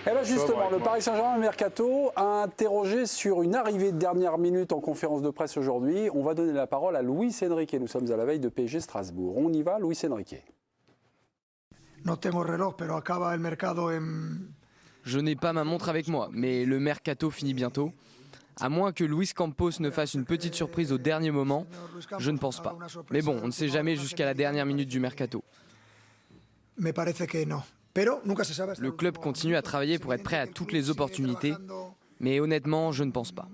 Et bien justement, le Paris Saint-Germain Mercato a interrogé sur une arrivée de dernière minute en conférence de presse aujourd'hui. On va donner la parole à Luis Enrique. Nous sommes à la veille de PSG Strasbourg. On y va, Luis Enrique. Je n'ai pas ma montre avec moi, mais le mercato finit bientôt. À moins que Luis Campos ne fasse une petite surprise au dernier moment, je ne pense pas. Mais bon, on ne sait jamais jusqu'à la dernière minute du mercato. Le club continue à travailler pour être prêt à toutes les opportunités, mais honnêtement, je ne pense pas.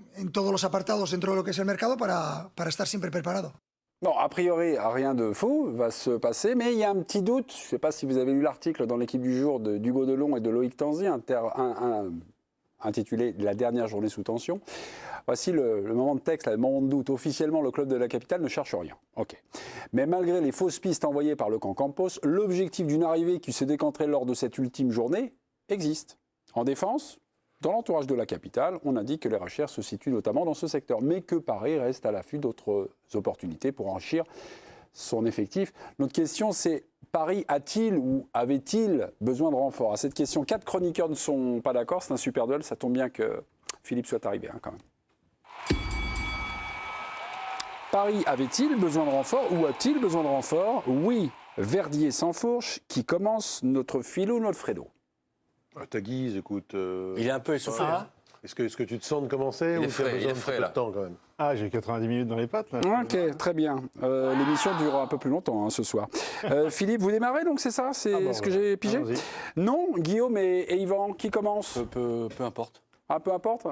Bon, a priori, rien de fou va se passer, mais il y a un petit doute. Je ne sais pas si vous avez lu l'article dans l'équipe du jour d'Hugo Delon et de Loïc Tanzi, intitulé « La dernière journée sous tension ». Voici le moment de texte, le moment de doute. Officiellement, le club de la capitale ne cherche rien. Ok. Mais malgré les fausses pistes envoyées par le camp Campos, l'objectif d'une arrivée qui se décanterait lors de cette ultime journée existe. En défense, dans l'entourage de la capitale, on a dit que les recherches se situent notamment dans ce secteur, mais que Paris reste à l'affût d'autres opportunités pour enrichir son effectif. Notre question, c'est Paris a-t-il ou avait-il besoin de renfort? À cette question, 4 chroniqueurs ne sont pas d'accord. C'est un super duel. Ça tombe bien que Philippe soit arrivé quand même. Paris avait-il besoin de renfort ou a-t-il besoin de renfort? Oui, Verdier sans fourche, qui commence notre Philo, notre Fredo. À ta guise, écoute. Il est un peu essoufflé. Hein. Est-ce que tu te sens de commencer il est frais, là. De temps quand même? Ah, j'ai 90 minutes dans les pattes là. Ok, très bien. L'émission durera un peu plus longtemps ce soir. Philippe, vous démarrez donc, c'est ça? C'est ce que j'ai pigé? Non, Guillaume et Yvan, qui commence? Peu importe. Ah, peu importe.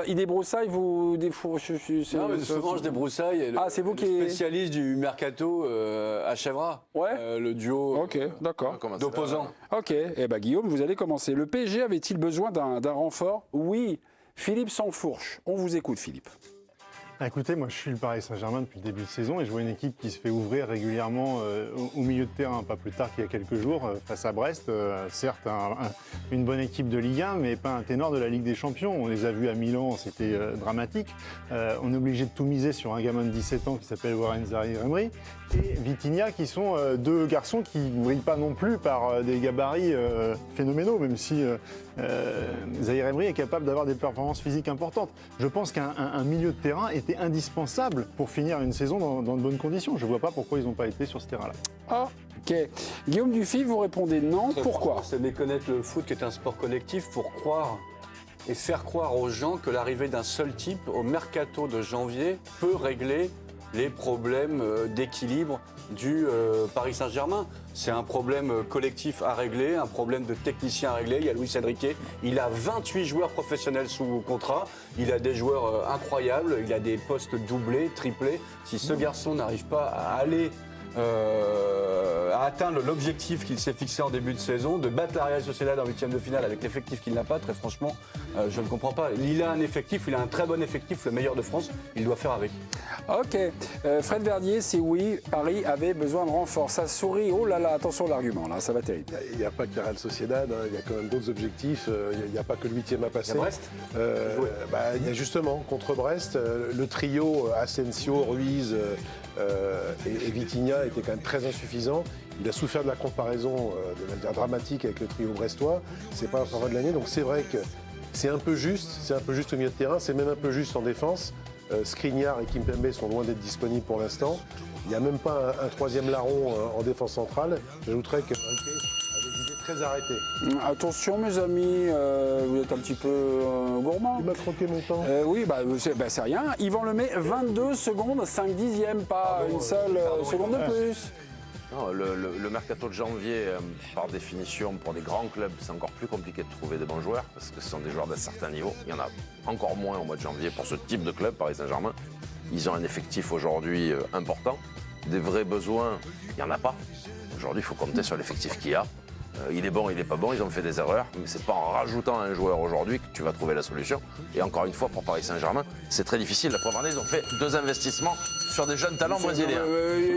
Il débroussaille, vous... Non, mais souvent je débroussaille. C'est vous qui spécialiste du mercato achèvera. Ouais. Le duo d'accord. d'opposants. Ok, Guillaume, vous allez commencer. Le PSG avait-il besoin d'un renfort? Oui. Philippe sans fourche. On vous écoute, Philippe. Écoutez, moi je suis le Paris Saint-Germain depuis le début de saison et je vois une équipe qui se fait ouvrir régulièrement au milieu de terrain, pas plus tard qu'il y a quelques jours, face à Brest. Certes, une bonne équipe de Ligue 1, mais pas un ténor de la Ligue des Champions. On les a vus à Milan, c'était dramatique. On est obligé de tout miser sur un gamin de 17 ans qui s'appelle Warren Zaïre-Emery et Vitinha, qui sont deux garçons qui ne brillent pas non plus par des gabarits phénoménaux, même si Zaïre-Emery est capable d'avoir des performances physiques importantes. Je pense qu'un milieu de terrain était indispensable pour finir une saison dans de bonnes conditions. Je ne vois pas pourquoi ils n'ont pas été sur ce terrain-là. Ok. Guillaume Dufy, vous répondez non. Pourquoi? C'est méconnaître le foot qui est un sport collectif pour croire et faire croire aux gens que l'arrivée d'un seul type au mercato de janvier peut régler les problèmes d'équilibre du Paris Saint-Germain. C'est un problème collectif à régler, un problème de technicien à régler. Il y a Luis Enrique, il a 28 joueurs professionnels sous contrat, il a des joueurs incroyables, il a des postes doublés, triplés. Si ce garçon n'arrive pas à aller à atteindre l'objectif qu'il s'est fixé en début de saison, de battre la Real Sociedad en huitième de finale avec l'effectif qu'il n'a pas, très franchement, je ne comprends pas. Il a un effectif, il a un très bon effectif, le meilleur de France, il doit faire avec. Ok. Fred Verdier, c'est oui, Paris avait besoin de renfort. Ça sourit, oh là là, attention à l'argument, là, ça va terrible. Il n'y a pas que la Real Sociedad, il y a quand même d'autres objectifs, il n'y a pas que le 8e à passer. Il y a Brest il y a justement, contre Brest, le trio Asensio, Ruiz et Vitinha était quand même très insuffisant. Il a souffert de la comparaison de manière dramatique avec le trio brestois. C'est pas un favori de l'année, donc c'est vrai que c'est un peu juste au milieu de terrain, c'est même un peu juste en défense. Skriniar et Kimpembe sont loin d'être disponibles pour l'instant. Il n'y a même pas un troisième larron en défense centrale. J'ajouterais que Enrique a des idées très arrêtées. Attention mes amis, vous êtes un petit peu gourmand. Il m'a croqué mon temps. Oui, c'est rien. Yvan Lemay, 22 secondes, 5 dixièmes, pas une seule seconde de plus. Non, le mercato de janvier, par définition, pour des grands clubs, c'est encore plus compliqué de trouver des bons joueurs parce que ce sont des joueurs d'un certain niveau. Il y en a encore moins au mois de janvier pour ce type de club, Paris Saint-Germain. Ils ont un effectif aujourd'hui important. Des vrais besoins, il n'y en a pas. Aujourd'hui, il faut compter sur l'effectif qu'il y a. Il est bon, il n'est pas bon, ils ont fait des erreurs, mais c'est pas en rajoutant un joueur aujourd'hui que tu vas trouver la solution. Et encore une fois, pour Paris Saint-Germain, c'est très difficile. La première année, ils ont fait 2 investissements sur des jeunes talents brésiliens.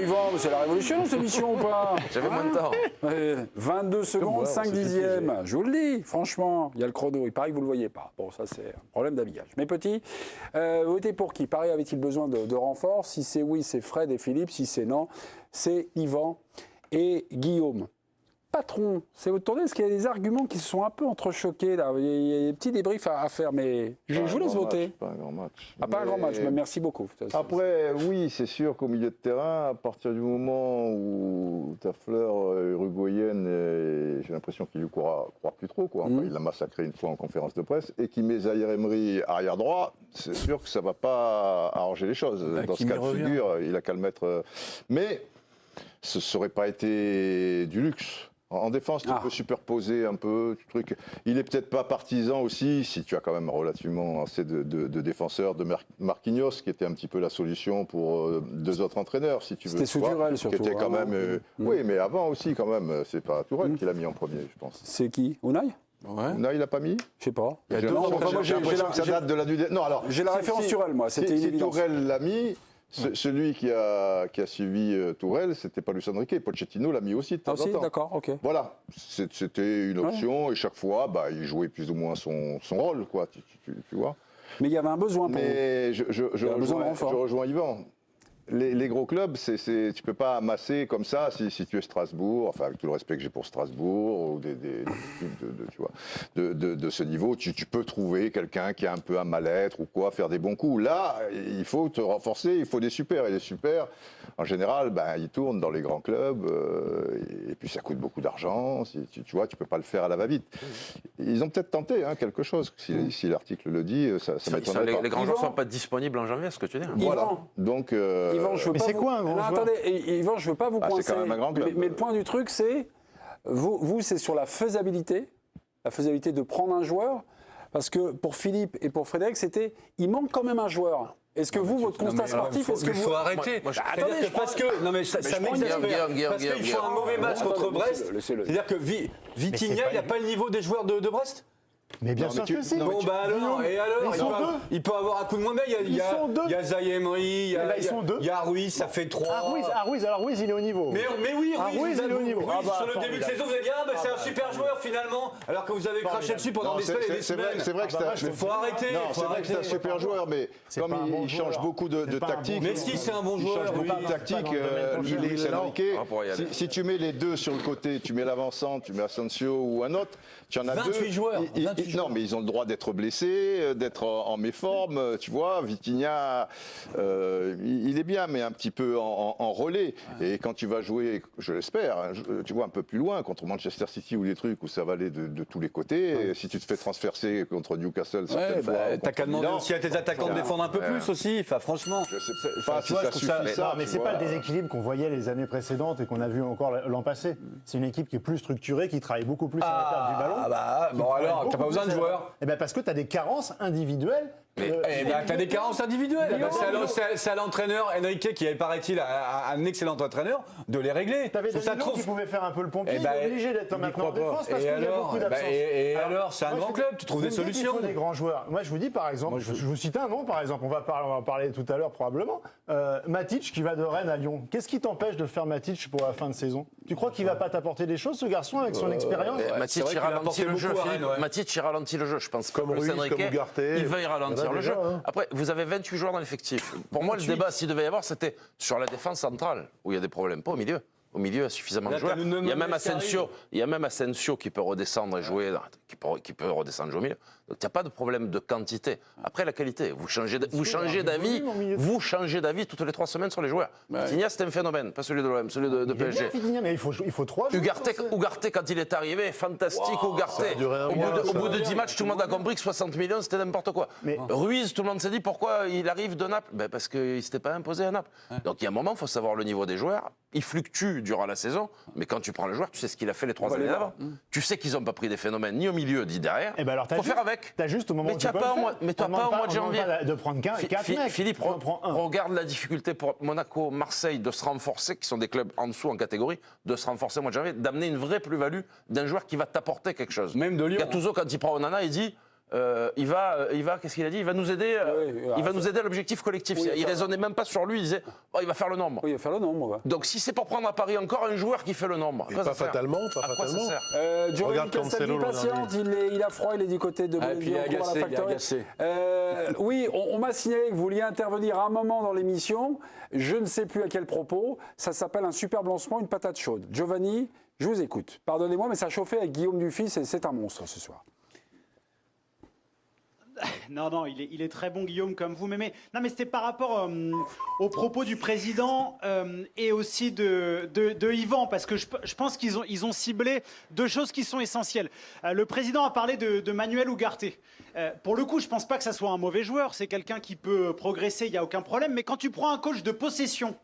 Yvan, c'est la révolution cette émission ou pas? J'avais moins de temps. 22 secondes, 5 dixièmes. Je vous le dis, franchement, il y a le chrono. Il paraît que vous ne le voyez pas. Bon, ça, c'est un problème d'habillage. Mes petits, votez pour qui? Paris avait-il besoin de renfort? Si c'est oui, c'est Fred et Philippe. Si c'est non, c'est Yvan et Guillaume. patron s'est retourné parce qu'il y a des arguments qui se sont un peu entrechoqués. Là. Il y a des petits débriefs à faire, mais je vous laisse voter. Pas un grand match. Ah, pas un grand match, mais merci beaucoup. Après, oui, c'est sûr qu'au milieu de terrain, à partir du moment où ta fleur uruguayenne, j'ai l'impression qu'il lui croit plus trop. Quoi. Enfin, il l'a massacré une fois en conférence de presse et qu'il met Zahir Emery arrière droit, c'est sûr que ça ne va pas arranger les choses. Dans ce cas de figure, il a qu'à le mettre. Mais ça n'aurait pas été du luxe. En défense, tu peux superposer un peu ce truc. Il est peut-être pas partisan aussi, si tu as quand même relativement assez de défenseurs, de Marquinhos, qui était un petit peu la solution pour 2 autres entraîneurs, si tu veux. C'était sous Tourelle, surtout. Qui était quand même, oui, mais avant aussi, quand même. C'est pas Tourelle qui l'a mis en premier, je pense. C'est qui? Unai? Ouais. Unai, il l'a pas mis? Je sais pas. J'ai l'impression que ça date de la nuit. Non, alors. J'ai la référence Tourelle, moi. C'était une si évidence. Tourelle l'a mis. Celui qui a suivi Tourelle, c'était pas Luis Enrique. Pochettino l'a mis aussi de temps en temps. D'accord, ok. Voilà, c'était une option et chaque fois, il jouait plus ou moins son rôle, quoi. Tu vois. Mais il y avait un besoin pour vous. Mais je rejoins Yvan. Les gros clubs, tu peux pas amasser comme ça si tu es Strasbourg, enfin avec tout le respect que j'ai pour Strasbourg, ou des équipes tu vois, de ce niveau, tu peux trouver quelqu'un qui a un peu un mal-être ou quoi, faire des bons coups. Là, il faut te renforcer, il faut des supers. Et les supers, en général, ils tournent dans les grands clubs, et puis ça coûte beaucoup d'argent, tu vois, tu peux pas le faire à la va-vite. Ils ont peut-être tenté quelque chose, si l'article le dit, ça m'étonnerait pas. Les grands joueurs ne sont pas disponibles en janvier, ce que tu dis. Voilà, donc... Yvan, je veux mais pas c'est quoi un grand joueur? Attendez, Yvan, je veux pas vous coincer. C'est quand même un grand club. Mais le point du truc, c'est vous, c'est sur la faisabilité de prendre un joueur, parce que pour Philippe et pour Frédéric, il manque quand même un joueur. Est-ce que votre constat sportif, est-ce que il faut arrêter. Attendez, parce que non mais ça m'exaspère. Parce qu'ils font un mauvais match contre Brest. C'est-à-dire que Vitinha, il n'a pas le niveau des joueurs de Brest. Mais bien sûr que si. Bon, alors, et alors ils il peut avoir un coup de moins bien. Il y a Zahir Emery, il y a Ruiz, ça fait 3. Ruiz, il est au niveau. Mais oui, Ruiz, il est au niveau. Sur le début de saison, vous avez dit, c'est un super joueur finalement, alors que vous avez craché dessus pendant des semaines et des semaines. C'est vrai que c'est faut arrêter. C'est vrai que c'est un super joueur, mais comme il change beaucoup de tactiques. Mais si c'est un bon joueur, il change beaucoup de tactiques. Luis Enrique, si tu mets les deux sur le côté, tu mets l'avancante, tu mets Asensio ou un autre, tu en as 28 joueurs. Non, mais ils ont le droit d'être blessés, d'être en méforme, tu vois. Vitinha, il est bien, mais un petit peu en relais. Et quand tu vas jouer, je l'espère, tu vois, un peu plus loin, contre Manchester City ou des trucs où ça va aller de tous les côtés, si tu te fais transpercer contre Newcastle certaines fois... T'as qu'à demander aussi à tes attaquants de défendre un peu plus aussi, enfin franchement. Je sais pas si ça suffit ça. Mais c'est pas le déséquilibre qu'on voyait les années précédentes et qu'on a vu encore l'an passé. C'est une équipe qui est plus structurée, qui travaille beaucoup plus à la perte du ballon. Bon alors, t'as pas besoin de joueurs. Eh bien parce que tu as des carences individuelles. T'as des carences individuelles. C'est à l'entraîneur Enrique qui, paraît-il, un excellent entraîneur, de les régler. T'avais Danilo qui pouvait faire un peu le pompier, il est obligé d'être maintenant en défense parce qu'il y a beaucoup d'absence. Et alors, c'est un grand club, tu trouves des solutions. Il faut des grands joueurs. Moi, je vous dis par exemple, je vous cite un nom par exemple, on va parler tout à l'heure probablement, Matic qui va de Rennes à Lyon. Qu'est-ce qui t'empêche de faire Matic pour la fin de saison? Tu crois qu'il va pas t'apporter des choses, ce garçon, avec son expérience? Matic, il ralentit le jeu, Philippe. Matic, il ralentit le jeu. Je pense comme Ruiz, comme Ugarte. Il va y ralentir le jeu. Après, vous avez 28 joueurs dans l'effectif. Pour moi, le débat, s'il devait y avoir, c'était sur la défense centrale, où il y a des problèmes, pas au milieu. Au milieu, il y a suffisamment de joueurs. Il y a même Asensio qui peut redescendre et jouer, qui peut redescendre jouer au milieu. Donc il n'y a pas de problème de quantité. Après, la qualité. Vous changez d'avis toutes les 3 semaines sur les joueurs. Vitinha, c'est un phénomène, pas celui de l'OM, celui de PSG. Mais il faut 3 joueurs. Ugarte, quand il est arrivé, fantastique, Ugarte. Au bout de 10 matchs, tout le monde a compris que 60 millions, c'était n'importe quoi. Ruiz, tout le monde s'est dit pourquoi il arrive de Naples. Parce qu'il ne s'était pas imposé à Naples. Donc il y a un moment, il faut savoir le niveau des joueurs. Il fluctue durant la saison, mais quand tu prends le joueur, tu sais ce qu'il a fait les 3 années d'avant. Tu sais qu'ils n'ont pas pris des phénomènes ni au milieu ni derrière. Il faut faire avec. T'as juste au moment où tu peux mais tu n'as pas au mois de janvier. De prendre 4 mecs. Philippe, regarde la difficulté pour Monaco, Marseille de se renforcer, qui sont des clubs en dessous en catégorie, de se renforcer au mois de janvier, d'amener une vraie plus-value d'un joueur qui va t'apporter quelque chose. Même de Lyon. Gattuso, quand il prend Onana, il dit... qu'est-ce qu'il a dit? Il va nous aider, il va nous aider à l'objectif collectif. Il raisonnait même pas sur lui, il disait, il va faire le nombre. Oui, il va faire le nombre. Ouais. Donc si c'est pour prendre à Paris encore un joueur qui fait le nombre, pas fatalement. Giovanni Castelli patiente, il a froid, il est du côté de puis il est agacé. Oui, on m'a signalé que vous vouliez intervenir à un moment dans l'émission. Je ne sais plus à quel propos. Ça s'appelle un superbe lancement, une patate chaude. Giovanni, Je vous écoute. Pardonnez-moi, mais ça chauffait avec Guillaume Dufy, c'est un monstre ce soir. Non, il est très bon, Guillaume, comme vous. Mais c'était par rapport aux propos du président et aussi de Yvan, parce que je pense qu'ils ont ciblé deux choses qui sont essentielles. Le président a parlé de Manuel Ugarte. Pour le coup, je ne pense pas que ça soit un mauvais joueur. C'est quelqu'un qui peut progresser, il n'y a aucun problème. Mais quand tu prends un coach de possession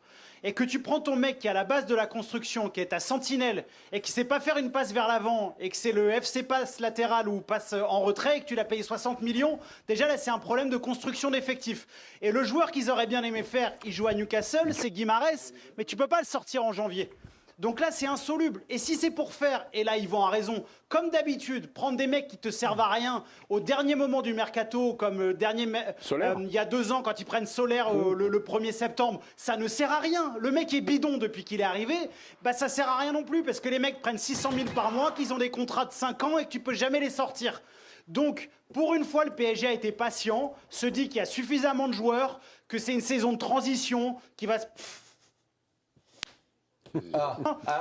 et que tu prends ton mec qui est à la base de la construction, qui est ta sentinelle, et qui ne sait pas faire une passe vers l'avant, et que c'est le FC passe latéral ou passe en retrait, et que tu l'as payé 60 millions, déjà là c'est un problème de construction d'effectifs. Et le joueur qu'ils auraient bien aimé faire, il joue à Newcastle, c'est Guimarães, mais tu ne peux pas le sortir en janvier. Donc là, c'est insoluble. Et si c'est pour faire, et là, Yvan a raison, comme d'habitude, prendre des mecs qui te servent à rien au dernier moment du mercato, comme il y a 2 ans, quand ils prennent Solaire le 1er septembre, ça ne sert à rien. Le mec est bidon depuis qu'il est arrivé, bah ça sert à rien non plus, parce que les mecs prennent 600 000 par mois, qu'ils ont des contrats de 5 ans et que tu peux jamais les sortir. Donc, pour une fois, le PSG a été patient, se dit qu'il y a suffisamment de joueurs, que c'est une saison de transition, qui va se...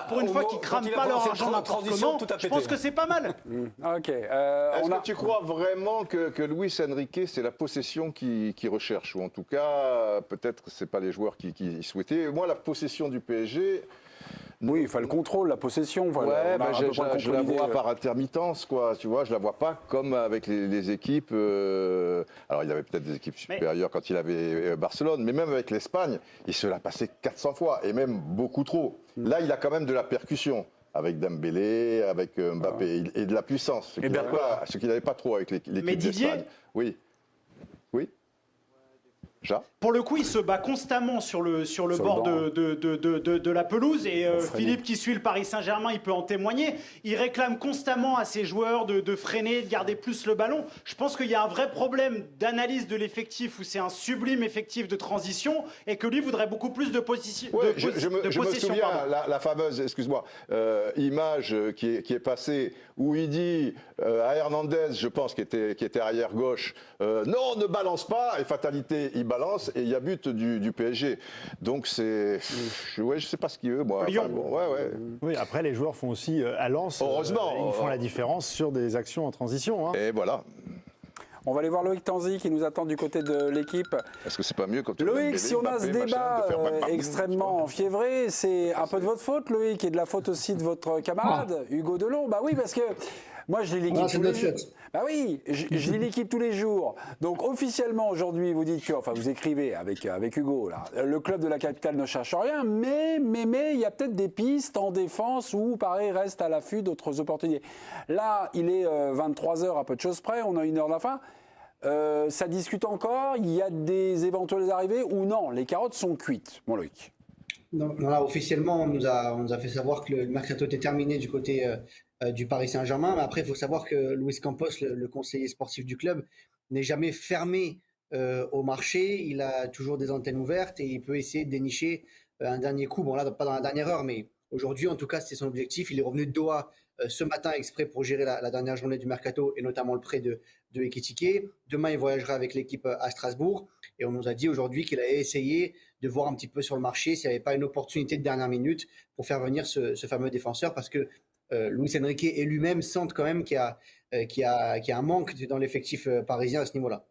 pour une fois qu'ils crament pas leur argent n'importe comment, je pense que c'est pas mal. Ok. Est-ce que tu crois vraiment que Luis Enrique, c'est la possession qu'il recherche? Ou en tout cas, peut-être que ce n'est pas les joueurs qui souhaitaient. Moi, la possession du PSG... Oui, il faut le contrôle, la possession. Voilà. Ouais, je la vois par intermittence, quoi. Tu vois, je la vois pas comme avec les équipes. Alors, il y avait peut-être des équipes supérieures quand il avait Barcelone, mais même avec l'Espagne, il se l'a passé 400 fois, et même beaucoup trop. Là, il a quand même de la percussion. Avec Dembélé, avec Mbappé, et de la puissance. Ce qu'il n'avait pas trop avec l'équipe d'Espagne. Oui. Oui. Pour le coup, il se bat constamment sur le bord de la pelouse. Et Philippe, qui suit le Paris Saint-Germain, il peut en témoigner. Il réclame constamment à ses joueurs de freiner, de garder plus le ballon. Je pense qu'il y a un vrai problème d'analyse de l'effectif où c'est un sublime effectif de transition et que lui voudrait beaucoup plus de possession. Je me souviens, la fameuse, excuse-moi, image qui est passée où il dit à Hernandez, je pense, qui était arrière gauche, non, ne balance pas, et fatalité, il balance, et il y a but du PSG. Donc je sais pas ce qu'il veut, moi. Lyon. Oui, après les joueurs font aussi à Lens, heureusement, ils font la différence sur des actions en transition. Et voilà. On va aller voir Loïc Tanzi qui nous attend du côté de l'équipe. Est-ce que c'est pas mieux quand tu Loïc, si on a ce débat extrêmement enfiévré, c'est un peu de votre faute, Loïc, et de la faute aussi de votre camarade, Hugo Delon. Bah oui, parce que moi, je lis l'équipe tous les jours. Bah oui, je lis l'équipe tous les jours. Donc officiellement, aujourd'hui, vous dites que, enfin, vous écrivez avec Hugo, là, le club de la capitale ne cherche rien, mais il y a peut-être des pistes en défense où Paris reste à l'affût d'autres opportunités. Là, il est 23h à peu de choses près, on a 1 heure de la fin. Ça discute encore, il y a des éventuelles arrivées ou non, les carottes sont cuites, mon Loïc. Non, là, officiellement, on nous a fait savoir que le mercato était terminé du côté du Paris Saint-Germain. Mais après, il faut savoir que Luis Campos, le conseiller sportif du club, n'est jamais fermé au marché. Il a toujours des antennes ouvertes et il peut essayer de dénicher un dernier coup. Bon, là, pas dans la dernière heure, mais aujourd'hui, en tout cas, c'était son objectif. Il est revenu de Doha ce matin exprès pour gérer la dernière journée du mercato et notamment le prêt de Ekitike. Demain, il voyagera avec l'équipe à Strasbourg. Et on nous a dit aujourd'hui qu'il allait essayer de voir un petit peu sur le marché s'il n'y avait pas une opportunité de dernière minute pour faire venir ce fameux défenseur, parce que Luis Enrique et lui-même sentent quand même qu'il y a un manque dans l'effectif parisien à ce niveau-là.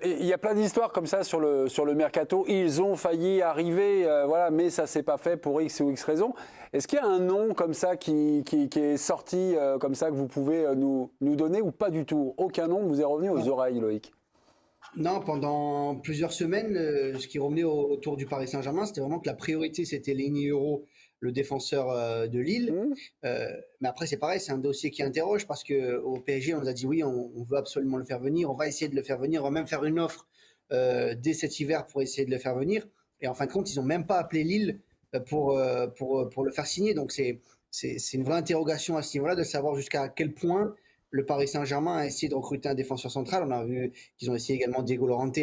Il y a plein d'histoires comme ça sur le mercato. Ils ont failli arriver, voilà, mais ça s'est pas fait pour X ou X raisons. Est-ce qu'il y a un nom comme ça qui est sorti comme ça que vous pouvez nous donner ou pas du tout? Aucun nom vous est revenu aux oreilles, Loïc? Non, pendant plusieurs semaines, ce qui revenait autour du Paris Saint-Germain, c'était vraiment que la priorité, c'était Lenny Euro, le défenseur de Lille. Mais après, c'est pareil, c'est un dossier qui interroge parce qu'au PSG, on nous a dit oui, on veut absolument le faire venir, on va essayer de le faire venir, on va même faire une offre dès cet hiver pour essayer de le faire venir. Et en fin de compte, ils n'ont même pas appelé Lille pour le faire signer. Donc, c'est une vraie interrogation à ce niveau-là de savoir jusqu'à quel point le Paris Saint-Germain a essayé de recruter un défenseur central. On a vu qu'ils ont essayé également Diego Llorente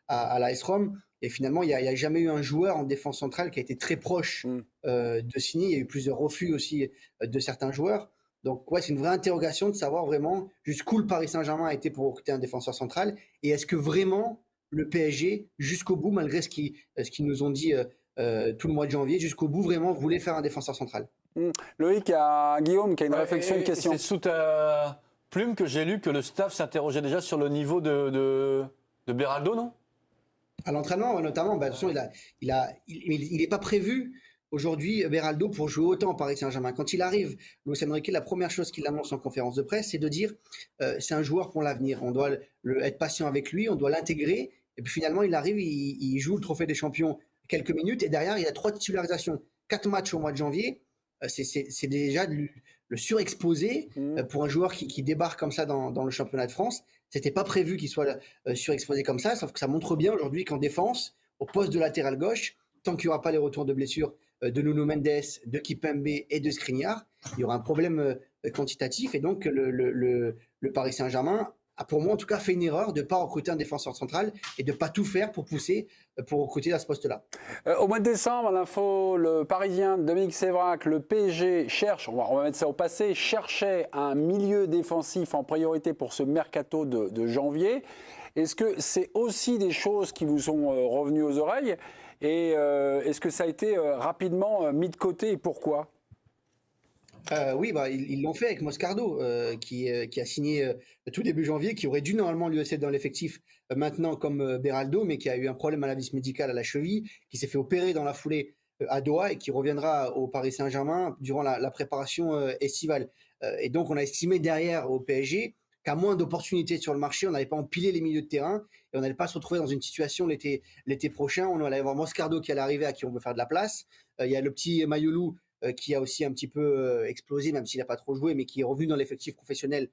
à l'AS Rome. Et finalement, il n'y a jamais eu un joueur en défense centrale qui a été très proche de signer. Il y a eu plusieurs refus aussi de certains joueurs. Donc, ouais, c'est une vraie interrogation de savoir vraiment jusqu'où le Paris Saint-Germain a été pour recruter un défenseur central. Et est-ce que vraiment le PSG, jusqu'au bout, malgré ce qu'ils nous ont dit tout le mois de janvier, jusqu'au bout, vraiment, voulait faire un défenseur central. Loïc, il y a Guillaume qui a une réflexion, une question. C'est sous ta plume que j'ai lu que le staff s'interrogeait déjà sur le niveau de Beraldo, non? À l'entraînement, notamment, de toute façon, il n'est pas prévu aujourd'hui, Beraldo, pour jouer autant au Paris Saint-Germain. Quand il arrive, Luis Enrique, la première chose qu'il annonce en conférence de presse, c'est de dire c'est un joueur pour l'avenir. On doit être patient avec lui, on doit l'intégrer. Et puis finalement, il arrive, il joue le Trophée des Champions quelques minutes, et derrière, il a 3 titularisations, 4 matchs au mois de janvier. C'est déjà le surexposé pour un joueur qui débarque comme ça dans le championnat de France. C'était pas prévu qu'il soit surexposé comme ça, sauf que ça montre bien aujourd'hui qu'en défense, au poste de latéral gauche, tant qu'il n'y aura pas les retours de blessures de Nuno Mendes, de Kimpembe et de Skriniar, il y aura un problème quantitatif. Et donc, le Paris Saint-Germain a, pour moi en tout cas, fait une erreur de ne pas recruter un défenseur central et de ne pas tout faire pour pousser, pour recruter à ce poste-là. Au mois de décembre, à l'info, le Parisien Dominique Sévrac, le PSG cherche, on va mettre ça au passé, cherchait un milieu défensif en priorité pour ce mercato de janvier. Est-ce que c'est aussi des choses qui vous sont revenues aux oreilles? Et est-ce que ça a été rapidement mis de côté et pourquoi? Oui, ils l'ont fait avec Moscardo, qui a signé tout début janvier, qui aurait dû normalement lui être dans l'effectif maintenant comme Beraldo, mais qui a eu un problème à la vis médicale à la cheville, qui s'est fait opérer dans la foulée à Doha et qui reviendra au Paris Saint-Germain durant la préparation estivale. Et donc, on a estimé derrière au PSG qu'à moins d'opportunités sur le marché, on n'allait pas empiler les milieux de terrain et on n'allait pas se retrouver dans une situation l'été prochain. On allait avoir Moscardo qui allait arriver, à qui on veut faire de la place. Il y a le petit Mayolou qui a aussi un petit peu explosé, même s'il n'a pas trop joué, mais qui est revenu dans l'effectif professionnel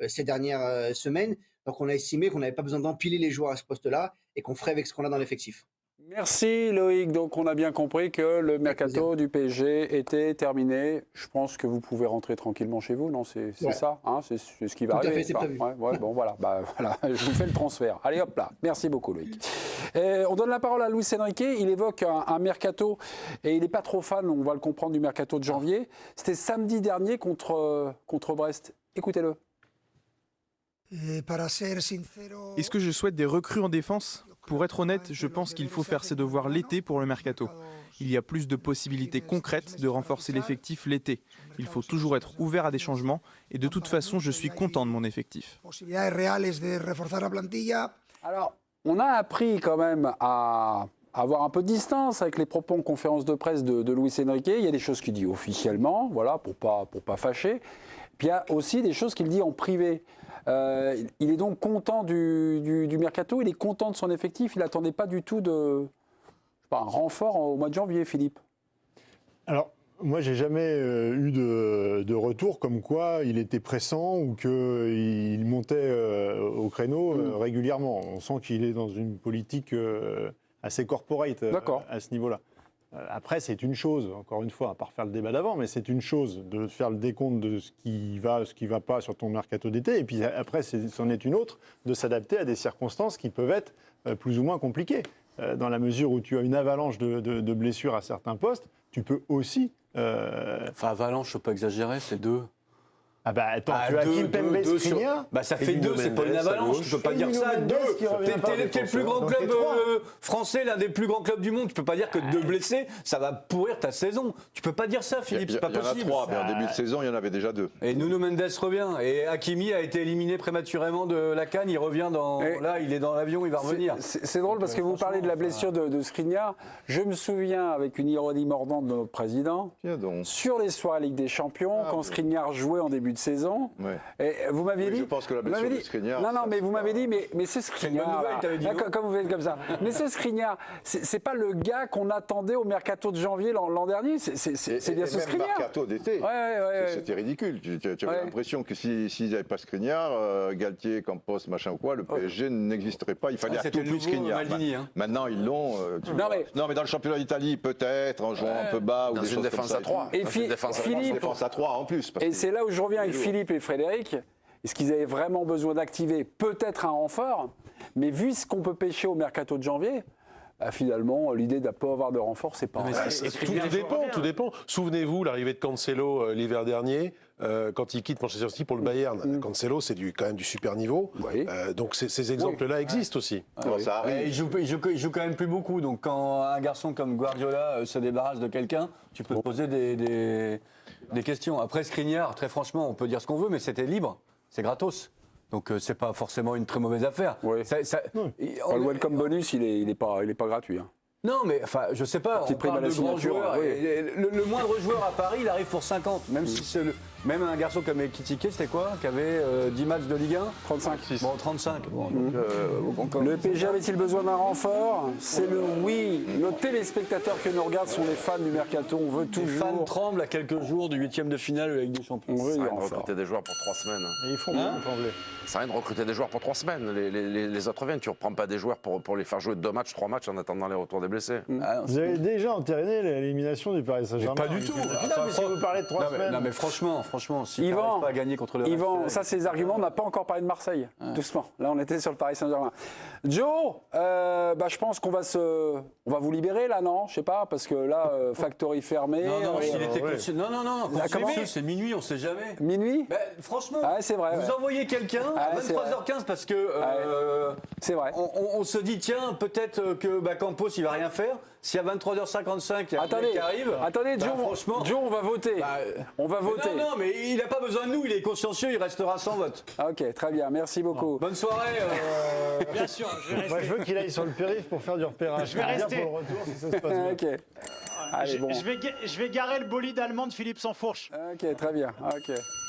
ces dernières semaines. Donc on a estimé qu'on n'avait pas besoin d'empiler les joueurs à ce poste-là et qu'on ferait avec ce qu'on a dans l'effectif. Merci Loïc. Donc on a bien compris que le mercato du PSG était terminé. Je pense que vous pouvez rentrer tranquillement chez vous, non? C'est ça, hein, c'est ce qui va arriver. Tout à fait, c'est prévu. Bon voilà, voilà, je vous fais le transfert. Allez hop là, merci beaucoup Loïc. On donne la parole à Luis Enrique. Il évoque un mercato et il n'est pas trop fan, on va le comprendre, du mercato de janvier. C'était samedi dernier contre Brest. Écoutez-le. Est-ce que je souhaite des recrues en défense? Pour être honnête, je pense qu'il faut faire ses devoirs l'été pour le mercato. Il y a plus de possibilités concrètes de renforcer l'effectif l'été. Il faut toujours être ouvert à des changements et de toute façon, je suis content de mon effectif. Alors, on a appris quand même à avoir un peu de distance avec les propos en conférence de presse de Luis Enrique. Il y a des choses qu'il dit officiellement, voilà, pour pas fâcher. Puis il y a aussi des choses qu'il dit en privé. Il est donc content du mercato, il est content de son effectif, il n'attendait pas du tout un renfort au mois de janvier, Philippe. Alors, moi, j'ai jamais eu de retour comme quoi il était pressant ou qu'il montait au créneau régulièrement. On sent qu'il est dans une politique assez corporate à ce niveau-là. Après, c'est une chose, encore une fois, à part faire le débat d'avant, mais c'est une chose de faire le décompte de ce qui va pas sur ton mercato d'été, et puis après, c'en est une autre de s'adapter à des circonstances qui peuvent être plus ou moins compliquées. Dans la mesure où tu as une avalanche de blessures à certains postes, tu peux aussi... Enfin, avalanche, je ne peux pas exagérer, c'est 2. Ah bah attends, tu as Kimpembe, Skriniar. Bah ça fait 2, c'est pas une avalanche, tu peux pas dire ça. 2, t'es le plus grand club français, l'un des plus grands clubs du monde. Tu peux pas dire que 2 blessés, ça va pourrir ta saison. Tu peux pas dire ça, Philippe, c'est pas possible. Il y en a 3, mais en début de saison, il y en avait déjà 2. Et Nuno Mendes revient. Et Hakimi a été éliminé prématurément de la CAN, il revient là, il est dans l'avion, il va revenir. C'est drôle parce que vous parlez de la blessure de Skriniar. Je me souviens, avec une ironie mordante de notre président, sur les soirées Ligue des Champions, quand Skriniar jouait en début de saison. Ouais. Et vous m'aviez dit. Je pense que la blessure de Skriniar. Non, mais vous m'avez dit, mais ce Skriniar. Comme vous faites comme ça. Mais ce Skriniar, c'est pas le gars qu'on attendait au mercato de janvier l'an dernier. C'est bien ce Skriniar. Le mercato d'été. C'était ridicule. Tu avais l'impression que s'ils n'avaient pas Skriniar, Galtier, Campos, machin ou quoi, le PSG n'existerait pas. Il fallait à tout prix Skriniar. Maintenant, ils l'ont. Non, mais dans le championnat d'Italie, peut-être, en jouant un peu bas. Dans une défense à 3. Et Philippe. Défense à 3 en plus. Et c'est là où je reviens avec Philippe et Frédéric. Est-ce qu'ils avaient vraiment besoin d'activer peut-être un renfort? Mais vu ce qu'on peut pêcher au mercato de janvier, finalement, l'idée de ne pas avoir de renfort, c'est pas... Tout dépend. Souvenez-vous, l'arrivée de Cancelo l'hiver dernier, quand il quitte Manchester City pour le Bayern. Cancelo, c'est quand même du super niveau. Oui. Donc ces exemples-là existent aussi. Ça arrive. Et il joue quand même plus beaucoup. Donc quand un garçon comme Guardiola se débarrasse de quelqu'un, tu peux te poser des questions. Après Skriniar, très franchement, on peut dire ce qu'on veut, mais c'était libre, c'est gratos. Donc c'est pas forcément une très mauvaise affaire. Oui. Le welcome bonus, il est pas gratuit. Hein. Non, mais enfin, je sais pas, on prime à parle la de grands signature, joueurs. oui. Et le moindre joueur à Paris, il arrive pour 50. Même si c'est même un garçon comme Ekitike, c'était quoi? Qui avait 10 matchs de Ligue 1 35. Bon, 35. Bon, donc, Le PSG avait-il besoin d'un renfort? C'est le oui. Nos téléspectateurs qui nous regardent sont les fans du mercato. On veut les toujours... fans tremblent à quelques jours du 8e de finale de la Ligue des Champions. On veut Ça des sert à rien de renforts. recruter des joueurs pour 3 semaines. Et ils font bien trembler. Ça sert à rien de recruter des joueurs pour 3 semaines. Les autres viennent, tu ne reprends pas des joueurs pour les faire jouer 2 matchs, 3 matchs en attendant les retours des blessés. Ah, non, Vous avez déjà entériné l'élimination du Paris Saint-Germain. Pas du tout. Putain, mais si vous parlez de 3 semaines. non, mais franchement, si tu Yvan, n'arrives pas à gagner contre le Yvan, Reste, ça c'est les arguments, on n'a pas encore parlé de Marseille. Doucement, là on était sur le Paris Saint-Germain. Joe, je pense qu'on va vous libérer là, non? Je sais pas, parce que là, factory fermée. Non, oui, s'il était ouais. conscient- non, Ah, comment c'est minuit, on sait jamais. Minuit? Ben, franchement, Ah, c'est vrai, vous ouais. envoyez quelqu'un à Ah, c'est 23h15 parce que C'est vrai. on se dit, tiens, peut-être que Campos, il va rien faire. Si à 23h55, il y a un mec qui arrive. Attendez, bah, Joe, franchement. Joe, on va voter. On va voter. Non, mais il n'a pas besoin de nous, il est consciencieux, il restera sans vote. Ah, ok, très bien, merci beaucoup. Bonne soirée. Bien sûr, je vais Moi, rester. je veux qu'il aille sur le périph' pour faire du repérage. Je vais Bien rester. pour le retour, si ça se passe bien. Ok. Allez, bon. Je vais garer le bolide allemand de Philippe Sansfourche. Ok, très bien. Ok.